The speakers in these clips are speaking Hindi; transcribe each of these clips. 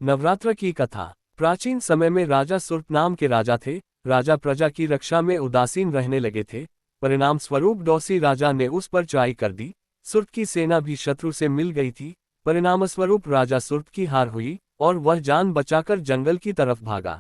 नवरात्र की कथा। प्राचीन समय में राजा सुर्त नाम के राजा थे। राजा प्रजा की रक्षा में उदासीन रहने लगे थे। परिणाम स्वरूप डौसी राजा ने उस पर चढ़ाई कर दी। सुर्त की सेना भी शत्रु से मिल गई थी। परिणामस्वरूप राजा सुर्त की हार हुई और वह जान बचाकर जंगल की तरफ भागा।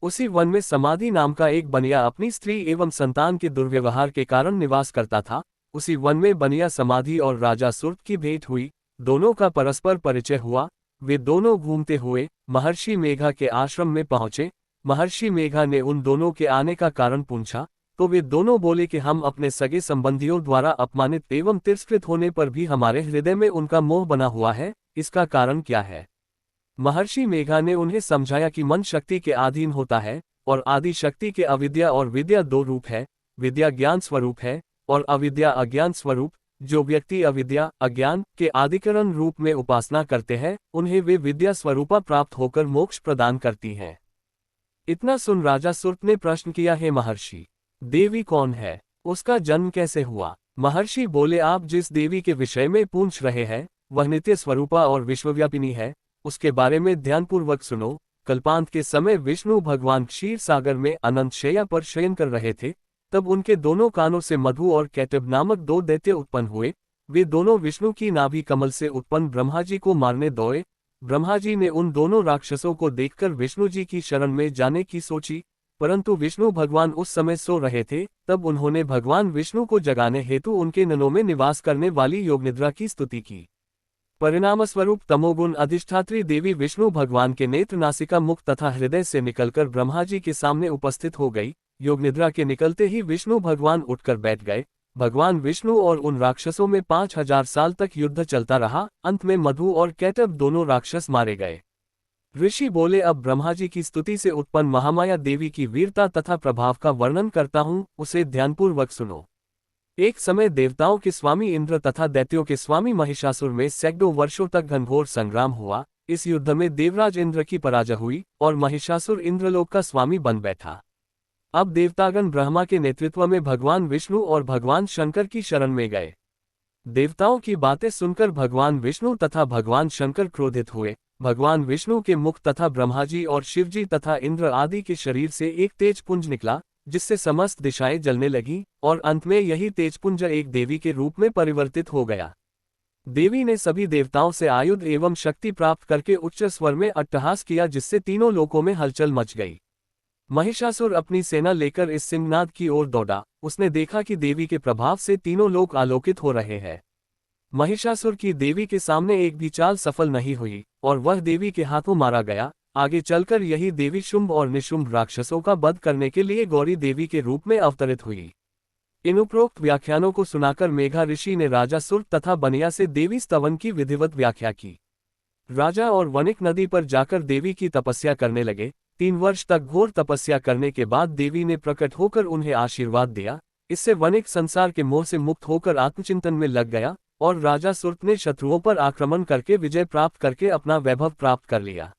उसी वन में समाधि नाम का एक बनिया अपनी स्त्री एवं संतान के दुर्व्यवहार के कारण निवास करता था। उसी वन में बनिया समाधि और राजा सुर्त की भेंट हुई। दोनों का परस्पर परिचय हुआ। वे दोनों घूमते हुए महर्षि मेघा के आश्रम में पहुंचे। महर्षि मेघा ने उन दोनों के आने का कारण पूछा तो वे दोनों बोले कि हम अपने सगे संबंधियों द्वारा अपमानित एवं तिरस्कृत होने पर भी हमारे हृदय में उनका मोह बना हुआ है, इसका कारण क्या है। महर्षि मेघा ने उन्हें समझाया कि मन शक्ति के अधीन होता है और आदि शक्ति के अविद्या और विद्या दो रूप है। विद्या ज्ञान स्वरूप है और अविद्या अज्ञान स्वरूप। जो व्यक्ति अविद्या अज्ञान के आदिकरण रूप में उपासना करते हैं उन्हें वे विद्या स्वरूपा प्राप्त होकर मोक्ष प्रदान करती हैं। इतना सुन राजा सुर्त ने प्रश्न किया, है महर्षि, देवी कौन है, उसका जन्म कैसे हुआ। महर्षि बोले, आप जिस देवी के विषय में पूछ रहे हैं वह नित्य स्वरूपा और विश्वव्यापिनी है। उसके बारे में ध्यानपूर्वक सुनो। कल्पांत के समय विष्णु भगवान क्षीर सागर में अनंत शैया पर शयन कर रहे थे। तब उनके दोनों कानों से मधु और कैटब नामक दो दैत्य उत्पन्न हुए। वे दोनों विष्णु की नाभि कमल से उत्पन्न ब्रह्मा जी को मारने दौड़े। ब्रह्मा जी ने उन दोनों राक्षसों को देखकर विष्णु जी की शरण में जाने की सोची, परंतु विष्णु भगवान उस समय सो रहे थे। तब उन्होंने भगवान विष्णु को जगाने हेतु उनके ननों में निवास करने वाली योगनिद्रा की स्तुति की। परिणामस्वरूप तमोगुण अधिष्ठात्री देवी विष्णु भगवान के नेत्र, नासिका, मुख तथा हृदय से निकलकर ब्रह्मा जी के सामने उपस्थित हो गई। योगनिद्रा के निकलते ही विष्णु भगवान उठकर बैठ गए। भगवान विष्णु और उन राक्षसों में 5000 साल तक युद्ध चलता रहा। अंत में मधु और कैटब दोनों राक्षस मारे गए। ऋषि बोले, अब ब्रह्मा जी की स्तुति से उत्पन्न महामाया देवी की वीरता तथा प्रभाव का वर्णन करता हूँ, उसे ध्यानपूर्वक सुनो। एक समय देवताओं के स्वामी इंद्र तथा दैत्यों के स्वामी महिषासुर में सैकड़ों वर्षों तक घनघोर संग्राम हुआ। इस युद्ध में देवराज इंद्र की पराजय हुई और महिषासुर इंद्रलोक का स्वामी बन बैठा। अब देवतागण ब्रह्मा के नेतृत्व में भगवान विष्णु और भगवान शंकर की शरण में गए। देवताओं की बातें सुनकर भगवान विष्णु तथा भगवान शंकर क्रोधित हुए। भगवान विष्णु के मुख तथा ब्रह्मा जी और शिव जी तथा इंद्र आदि के शरीर से एक तेज पुंज निकला, जिससे समस्त दिशाएं जलने लगीं और अंत में यही तेजपुंज एक देवी के रूप में परिवर्तित हो गया। देवी ने सभी देवताओं से आयुध एवं शक्ति प्राप्त करके उच्च स्वर में अट्टहास किया, जिससे तीनों लोकों में हलचल मच गई। महिषासुर अपनी सेना लेकर इस सिंहनाद की ओर दौड़ा। उसने देखा कि देवी के प्रभाव से तीनों लोक आलोकित हो रहे हैं। महिषासुर की देवी के सामने एक भी चाल सफल नहीं हुई और वह देवी के हाथों मारा गया। आगे चलकर यही देवी शुंभ और निशुंभ राक्षसों का वध करने के लिए गौरी देवी के रूप में अवतरित हुई। इन उपरोक्त व्याख्यानों को सुनाकर मेघा ऋषि ने राजा सुर्त तथा बनिया से देवी स्तवन की विधिवत व्याख्या की। राजा और वनिक नदी पर जाकर देवी की तपस्या करने लगे। 3 वर्ष तक घोर तपस्या करने के बाद देवी ने प्रकट होकर उन्हें आशीर्वाद दिया। इससे वनिक संसार के मोह से मुक्त होकर आत्मचिंतन में लग गया और राजा सुर्त ने शत्रुओं पर आक्रमण करके विजय प्राप्त करके अपना वैभव प्राप्त कर लिया।